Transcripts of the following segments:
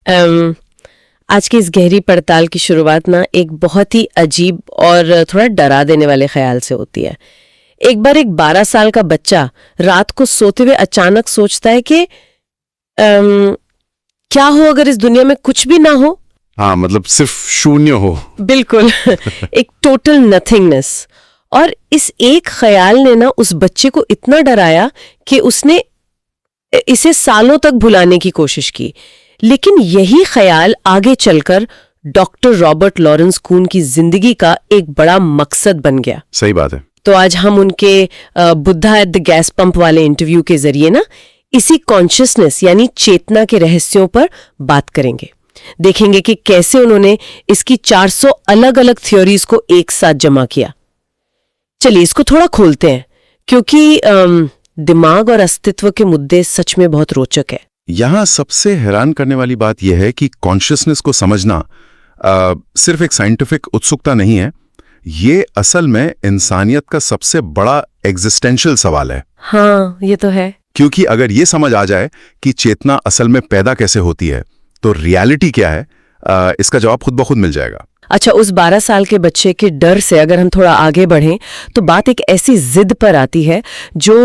आज की इस गहरी पड़ताल की शुरुआत ना एक बहुत ही अजीब और थोड़ा डरा देने वाले ख्याल से होती है। एक बार एक 12 साल का बच्चा रात को सोते हुए अचानक सोचता है कि क्या हो अगर इस दुनिया में कुछ भी ना हो। हाँ, मतलब सिर्फ शून्य हो। बिल्कुल एक टोटल नथिंगनेस। और इस एक ख्याल ने ना उस बच्चे को इतना डराया कि उसने इसे सालों तक भुलाने की कोशिश की। लेकिन यही ख्याल आगे चलकर डॉक्टर रॉबर्ट लॉरेंस कून की जिंदगी का एक बड़ा मकसद बन गया। सही बात है। तो आज हम उनके Buddha at the gas pump वाले इंटरव्यू के जरिए ना इसी कॉन्शियसनेस यानी चेतना के रहस्यों पर बात करेंगे। देखेंगे कि कैसे उन्होंने इसकी 400 अलग अलग थ्योरीज को एक साथ जमा किया। चलिए इसको थोड़ा खोलते हैं, क्योंकि दिमाग और अस्तित्व के मुद्दे सच में बहुत रोचक है। यहाँ सबसे हैरान करने वाली बात यह है कि कॉन्शियसनेस को समझना सिर्फ एक साइंटिफिक उत्सुकता नहीं है, ये असल में इंसानियत का सबसे बड़ा एग्जिस्टेंशियल सवाल है। हाँ, ये तो है। क्योंकि अगर ये समझ आ जाए कि चेतना असल में पैदा कैसे होती है तो रियलिटी क्या है, इसका जवाब खुद ब खुद मिल जाएगा। अच्छा, उस 12 साल के बच्चे के डर से अगर हम थोड़ा आगे बढ़ें तो बात एक ऐसी जिद पर आती है जो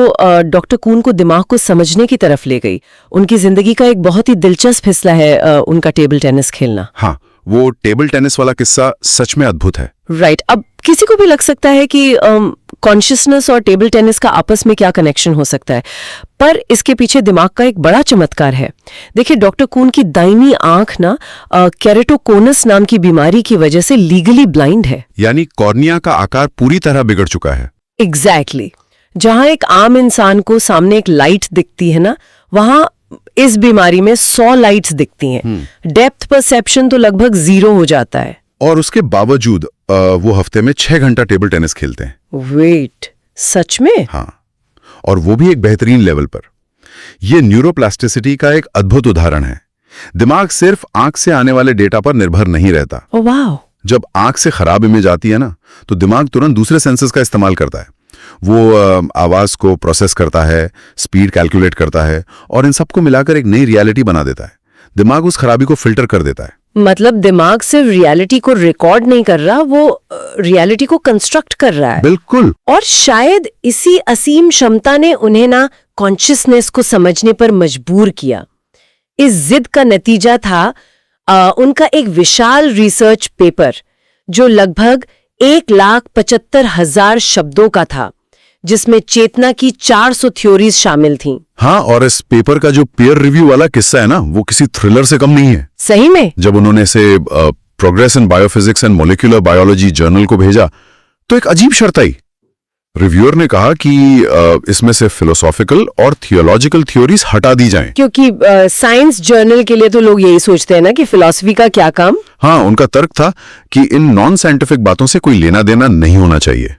डॉक्टर कून को दिमाग को समझने की तरफ ले गई। उनकी जिंदगी का एक बहुत ही दिलचस्प हिस्सा है उनका टेबल टेनिस खेलना। हाँ, वो टेबल टेनिस वाला किस्सा सच में अद्भुत है। राइट। अब किसी को भी लग सकता है कि कॉन्शियसनेस और टेबल टेनिस का आपस में क्या कनेक्शन हो सकता है, पर इसके पीछे दिमाग का एक बड़ा चमत्कार है। देखिए, डॉक्टर कून की दाहिनी आंख ना केरेटोकोनस नाम की बीमारी की वजह से लीगली ब्लाइंड है। यानी कॉर्निया का आकार पूरी तरह बिगड़ चुका है। एग्जैक्टली। जहां एक आम इंसान को सामने एक लाइट दिखती है ना, वहां इस बीमारी में 100 लाइट्स दिखती हैं। डेप्थ परसेप्शन तो लगभग 0 हो जाता है। और उसके बावजूद वो हफ्ते में 6 घंटा टेबल टेनिस खेलते हैं। वेट, सच में? हाँ, और वो भी एक बेहतरीन लेवल पर। ये न्यूरोप्लास्टिसिटी का एक अद्भुत उदाहरण है। दिमाग सिर्फ आंख से आने वाले डेटा पर निर्भर नहीं रहता। ओह वाह। जब आंख से खराब इमेज आती है ना, तो दिमाग तुरंत दूसरे सेंसेस का इस्तेमाल करता है। वो आवाज को प्रोसेस करता है, स्पीड कैलकुलेट करता है और इन सबको मिलाकर एक नई रियलिटी बना देता है। दिमाग उस खराबी को फिल्टर कर देता है। मतलब दिमाग सिर्फ रियलिटी को रिकॉर्ड नहीं कर रहा, वो रियलिटी को कंस्ट्रक्ट कर रहा है। बिल्कुल। और शायद इसी असीम क्षमता ने उन्हें ना कॉन्शियसनेस को समझने पर मजबूर किया। इस जिद का नतीजा था उनका एक विशाल रिसर्च पेपर जो लगभग 1,75,000 शब्दों का था, जिसमें चेतना की 400 थ्योरीज शामिल थीं। हाँ, और इस पेपर का जो पीयर रिव्यू वाला किस्सा है ना, वो किसी थ्रिलर से कम नहीं है। सही में? जब उन्होंने इसे progress in biophysics and molecular biology journal को भेजा तो एक अजीब शर्त आई। रिव्यूअर ने कहा कि इसमें से फिलोसॉफिकल और थियोलॉजिकल थ्योरीज हटा दी जाएं। क्योंकि साइंस जर्नल के लिए तो लोग यही सोचते हैं ना कि फिलॉसफी का क्या काम। हाँ, उनका तर्क था कि इन नॉन साइंटिफिक बातों से कोई लेना देना नहीं होना चाहिए।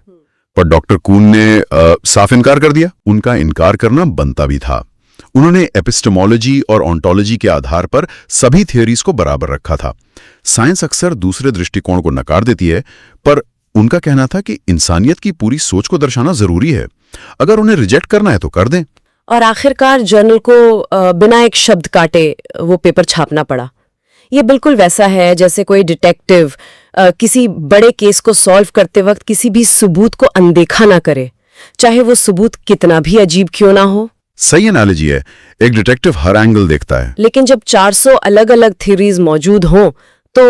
पर डॉक्टर कून ने साफ इनकार कर दिया। उनका इनकार करना बनता भी था। उन्होंने एपिस्टेमोलॉजी और ऑन्टोलॉजी के आधार पर सभी थ्योरीज को बराबर रखा था। साइंस अक्सर दूसरे दृष्टिकोण को नकार देती है, पर उनका कहना था कि इंसानियत की पूरी सोच को दर्शाना जरूरी है। अगर उन्हें रिजेक्ट करना है तो कर दें। और आखिरकार जर्नल को बिना एक शब्द काटे वो पेपर छापना पड़ा। ये बिल्कुल वैसा है जैसे कोई डिटेक्टिव किसी बड़े केस को सॉल्व करते वक्त किसी भी सबूत को अनदेखा ना करे, चाहे वो सबूत कितना भी अजीब क्यों ना हो। सही एनालॉजी है। एक डिटेक्टिव हर एंगल देखता है। लेकिन जब 400 अलग अलग थ्योरीज मौजूद हों तो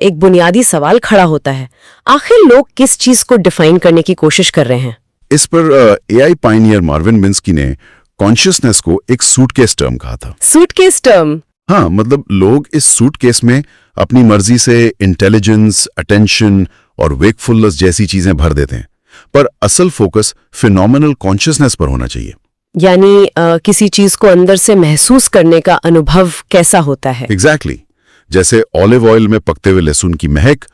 एक बुनियादी सवाल खड़ा होता है, आखिर लोग किस चीज को डिफाइन करने की कोशिश कर रहे हैं। इस पर एआई पायनियर मार्विन मिन्स्की ने कॉन्शियसनेस को एक सूटकेस टर्म कहा था। Suitcase term? हाँ, मतलब लोग इस सूटकेस में अपनी मर्जी से इंटेलिजेंस, अटेंशन और वेकफुलनेस जैसी चीजें भर देते हैं, पर असल फोकस फिनोमिनल कॉन्शियसनेस पर होना चाहिए। यानी किसी चीज को अंदर से महसूस करने का अनुभव कैसा होता है। एग्जैक्टली। जैसे ऑलिव ऑयल में पकते हुए लहसुन की महक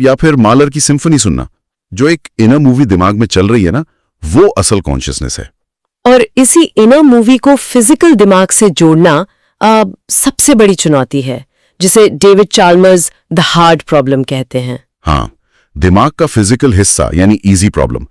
या फिर मालर की सिम्फनी सुनना। जो एक इनर मूवी दिमाग में चल रही है ना, वो असल कॉन्शियसनेस है। और इसी इनर मूवी को फिजिकल दिमाग से जोड़ना सबसे बड़ी चुनौती है, जिसे David Chalmers the hard problem कहते हैं। हाँ, दिमाग का फिजिकल हिस्सा यानी इजी प्रॉब्लम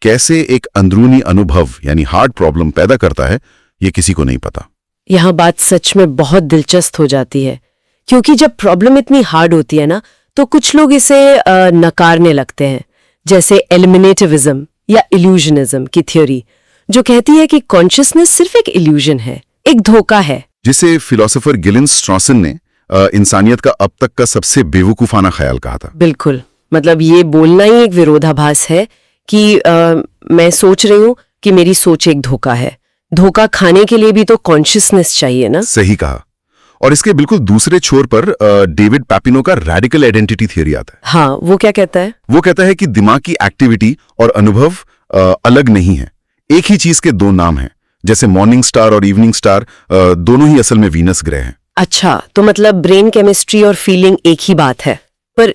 कैसे एक अंदरूनी अनुभव यानी हार्ड प्रॉब्लम पैदा करता है, ये किसी को नहीं पता। यहाँ बात सच में बहुत दिलचस्प हो जाती है, क्योंकि जब प्रॉब्लम इतनी हार्ड होती है ना, तो कुछ लोग इसे नकारने लगते हैं, जैसे एलिमिनेटिविज्म या इल्यूजनिज्म की थ्योरी, जो कहती है कि कॉन्शियसनेस सिर्फ एक इल्यूजन है, एक धोखा है। जिसे फिलोसोफर गिलिन स्ट्रॉसन ने इंसानियत का अब तक का सबसे बेवकूफाना ख्याल कहा था। बिल्कुल, मतलब ये बोलना ही एक विरोधाभास है कि मैं सोच रही हूँ कि मेरी सोच एक धोखा है। धोखा खाने के लिए भी तो कॉन्शियसनेस चाहिए ना। सही कहा। और इसके बिल्कुल दूसरे छोर पर डेविड पैपिनो का रैडिकल आइडेंटिटी थियरी आता है। हाँ, वो क्या कहता है? वो कहता है कि दिमाग की एक्टिविटी और अनुभव अलग नहीं है, एक ही चीज के दो नाम हैं। जैसे मॉर्निंग स्टार और इवनिंग स्टार दोनों ही असल में वीनस ग्रह हैं। अच्छा, तो मतलब ब्रेन केमिस्ट्री और फीलिंग एक ही बात है। पर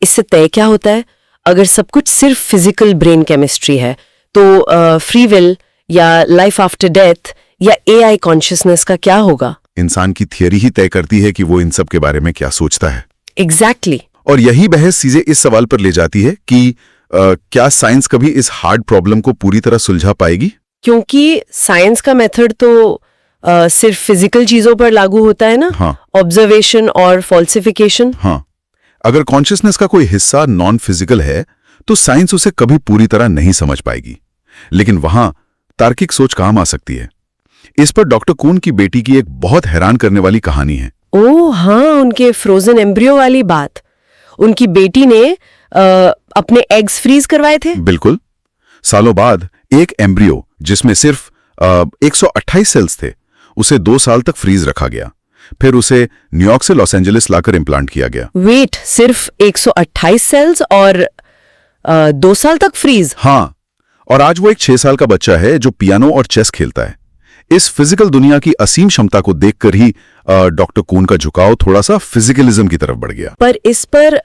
इससे तय क्या होता है? अगर सब कुछ सिर्फ फिजिकल ब्रेन केमिस्ट्री है, तो फ्री विल या लाइफ आफ्टर डेथ या एआई कॉन्शियसनेस का क्या होगा? इंसान की थियरी ही तय करती है कि वो इन सब के बारे में क्या सोचता है। एग्जैक्टली। और यही बहस सीधे इस सवाल पर ले जाती है कि क्या साइंस कभी इस हार्ड प्रॉब्लम को पूरी तरह सुलझा पाएगी? क्योंकि साइंस का मेथड तो सिर्फ फिजिकल चीजों पर लागू होता है ना। हाँ। ऑब्जर्वेशन और फॉल्सिफिकेशन। हाँ, अगर कॉन्शियसनेस का कोई हिस्सा नॉन फिजिकल है तो साइंस उसे कभी पूरी तरह नहीं समझ पाएगी, लेकिन वहां तार्किक सोच काम आ सकती है। इस पर डॉक्टर कून की बेटी की एक बहुत हैरान करने वाली कहानी है। ओह हाँ, उनके फ्रोजन एम्ब्रियो वाली बात। उनकी बेटी ने अपने एग्स फ्रीज करवाए थे। बिल्कुल। सालों बाद एक एम्ब्रियो जिसमें सिर्फ 128 सेल्स थे, उसे 2 साल तक फ्रीज रखा गया। फिर उसे न्यूयॉर्क से लॉस एंजलिस लाकर इम्प्लांट किया गया। वेट, सिर्फ 128 सेल्स और 2 साल तक फ्रीज? हाँ, और आज वो एक 6 साल का बच्चा है जो पियानो और चेस खेलता है। इस फिजिकल दुनिया की असीम क्षमता को देखकर ही डॉक्टर कून का झुकाव थोड़ा सा फिजिकलिज्म की तरफ बढ़ गया। पर इस पर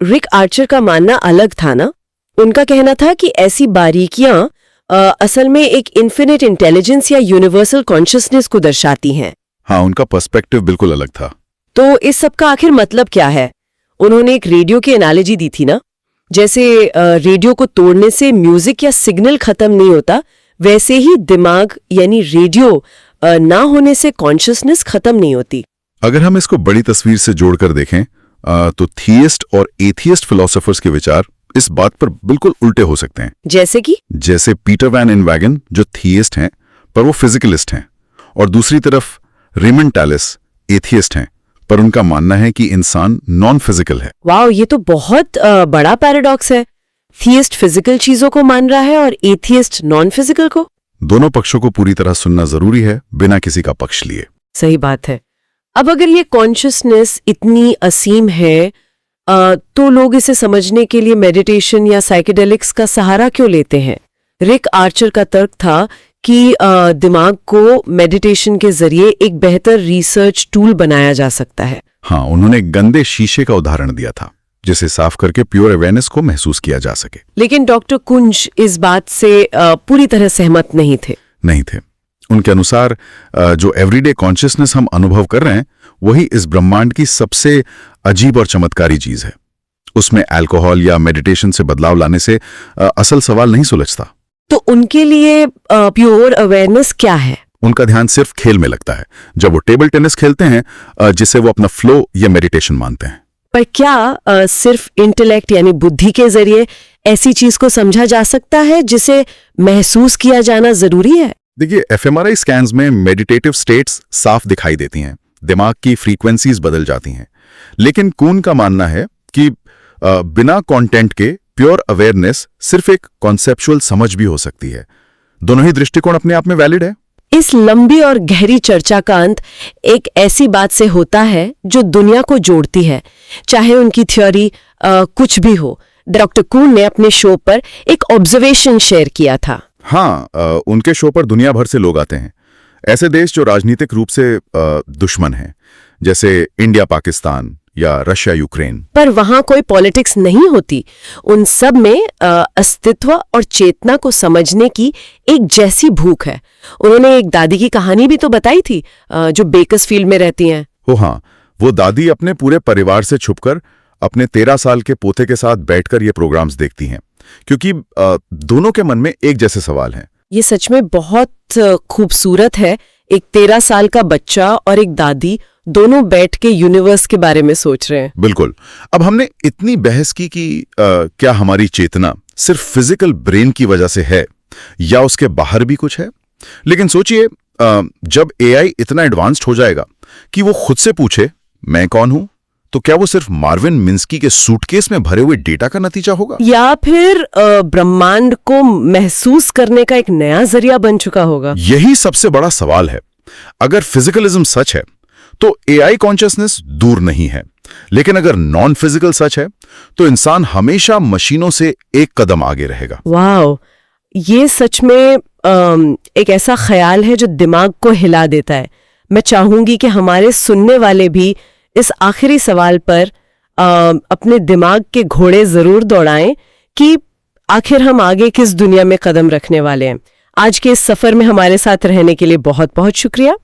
रिक आर्चर का मानना अलग था ना। उनका कहना था कि ऐसी बारीकियां असल में एक इन्फिनिट इंटेलिजेंस या यूनिवर्सल कॉन्शियसनेस को दर्शाती हैं। हाँ, उनका पर्सपेक्टिव बिल्कुल अलग था। तो इस सब का आखिर मतलब क्या है? उन्होंने एक रेडियो की एनालॉजी दी थी ना। जैसे रेडियो को तोड़ने से म्यूजिक या सिग्नल खत्म नहीं होता, वैसे ही दिमाग यानी रेडियो ना होने से कॉन्शियसनेस खत्म नहीं होती। अगर हम इसको बड़ी तस्वीर से जोड़कर देखें तो थियस्ट और एथियस्ट फिलोसोफर्स के विचार इस बात पर बिल्कुल उल्टे हो सकते हैं। जैसे पीटर वैन इनवैगन जो थियस्ट हैं पर वो फिजिकलिस्ट हैं, और दूसरी तरफ रेमंड टैलिस एथियस्ट हैं पर उनका मानना है कि इंसान नॉन फिजिकल है। वाओ, ये तो बहुत बड़ा पैराडॉक्स है। थियस्ट फिजिकल चीजों को मान रहा है और एथियस्ट नॉन फिजिकल को। दोनों पक्षों को पूरी तरह सुनना जरूरी है, बिना किसी का पक्ष लिए। सही बात है। अब अगर ये कॉन्शियसनेस इतनी असीम है, तो लोग इसे समझने के लिए मेडिटेशन या साइकेडेलिक्स का सहारा क्यों लेते हैं? रिक आर्चर का तर्क था कि दिमाग को मेडिटेशन के जरिए एक बेहतर रिसर्च टूल बनाया जा सकता है। हाँ, उन्होंने गंदे शीशे का उदाहरण दिया था जिसे साफ करके प्योर अवेयरनेस को महसूस किया जा सके। लेकिन डॉक्टर कुंज इस बात से पूरी तरह सहमत नहीं थे। उनके अनुसार जो एवरीडे कॉन्शियसनेस हम अनुभव कर रहे हैं वही इस ब्रह्मांड की सबसे अजीब और चमत्कारी चीज है। उसमें अल्कोहल या मेडिटेशन से बदलाव लाने से असल सवाल नहीं सुलझता। तो उनके लिए प्योर अवेयरनेस क्या है? उनका ध्यान सिर्फ खेल में लगता है, जब वो टेबल टेनिस खेलते हैं जिसे वो अपना फ्लो या मेडिटेशन मानते हैं। पर क्या सिर्फ इंटेलेक्ट यानी बुद्धि के जरिए ऐसी चीज को समझा जा सकता है जिसे महसूस किया जाना जरूरी है? देखिए, एफएमआरआई स्कैन्स में मेडिटेटिव स्टेट्स साफ दिखाई देती हैं, दिमाग की फ्रीक्वेंसीज बदल जाती हैं। लेकिन कून का मानना है कि बिना कंटेंट के प्योर अवेयरनेस सिर्फ एक कॉन्सेप्चुअल समझ भी हो सकती है। दोनों ही दृष्टिकोण अपने आप में वैलिड है। इस लंबी और गहरी चर्चा का अंत एक ऐसी बात से होता है जो दुनिया को जोड़ती है, चाहे उनकी थ्योरी कुछ भी हो। डॉक्टर कून ने अपने शो पर एक ऑब्जर्वेशन शेयर किया था। हाँ, उनके शो पर दुनिया भर से लोग आते हैं। ऐसे देश जो राजनीतिक रूप से दुश्मन हैं, जैसे इंडिया पाकिस्तान या रशिया यूक्रेन। पर वहां कोई पॉलिटिक्स नहीं होती। उन सब में अस्तित्व और चेतना को समझने की एक जैसी भूख है। उन्होंने एक दादी की कहानी भी तो बताई थी जो बेकर्सफील्ड में रहती हैं। ओ हाँ, वो दादी अपने पूरे परिवार से छुपकर अपने 13 साल के पोते के साथ बैठकर ये प्रोग्राम्स देखती हैं, क्योंकि दोनों के मन में एक जैसे सवाल हैं। ये सच में बहुत खूबसूरत है एक 13 साल का बच्चा और एक दादी दोनों बैठ के यूनिवर्स के बारे में सोच रहे हैं। बिल्कुल। अब हमने इतनी बहस की कि क्या हमारी चेतना सिर्फ फिजिकल ब्रेन की वजह से है या उसके बाहर भी कुछ है। लेकिन सोचिए, जब एआई इतना एडवांस्ड हो जाएगा कि वो खुद से पूछे मैं कौन हूं, तो क्या वो सिर्फ मार्विन मिन्स्की के सूटकेस में भरे हुए डेटा का नतीजा होगा, या फिर ब्रह्मांड को महसूस करने का एक नया जरिया बन चुका होगा? यही सबसे बड़ा सवाल है। अगर फिजिकलिज्म सच है तो एआई कॉन्शियसनेस दूर नहीं है, लेकिन अगर नॉन फिजिकल सच है तो इंसान हमेशा मशीनों से एक कदम आगे रहेगा। वाह, ये सच में एक ऐसा ख्याल है जो दिमाग को हिला देता है। मैं चाहूंगी कि हमारे सुनने वाले भी इस आखिरी सवाल पर अपने दिमाग के घोड़े जरूर दौड़ाएं कि आखिर हम आगे किस दुनिया में कदम रखने वाले हैं। आज के इस सफर में हमारे साथ रहने के लिए बहुत बहुत शुक्रिया।